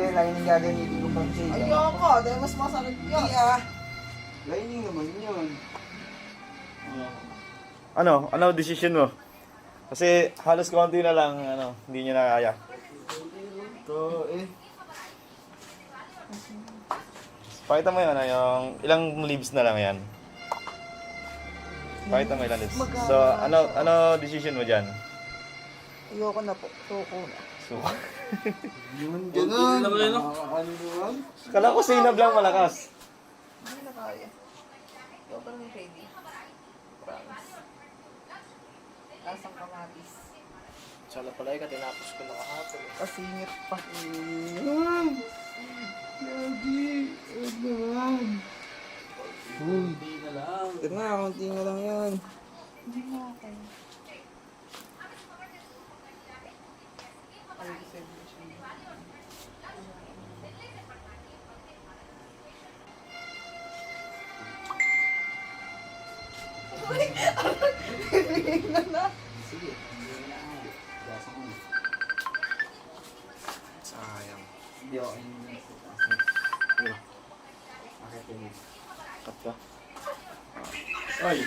may lining gagawin, hindi ko pang shade. Ayoko, dahil mas masakit yun. Hindi ah. Lining naman yun. Ano decision mo? Kasi halos konti na lang, hindi nyo na kaya. Ito eh. Pakita mo yun, yung ilang leaves na lang yan. Pakita mo ilang leaves. So, ano decision mo dyan? Ayoko na po. Suko na. So, Yun, ganun. Ano naman? kala ko sinab lang malakas. Hindi na kaya. Ayoko na yung shady. Promise. Lasang kamatis. Sana pala ka, tinapos ko na kahapon. Kasingit pa. Lagi. Huwag naman. Uy. Hindi na lang. Ito nga, konti nga lang yan. Hindi na ako. Ay, celebration. Sige. Gasa ko na. Sayang. Hindi ako yung Ano? Bakit yun? Cut ka? Ay!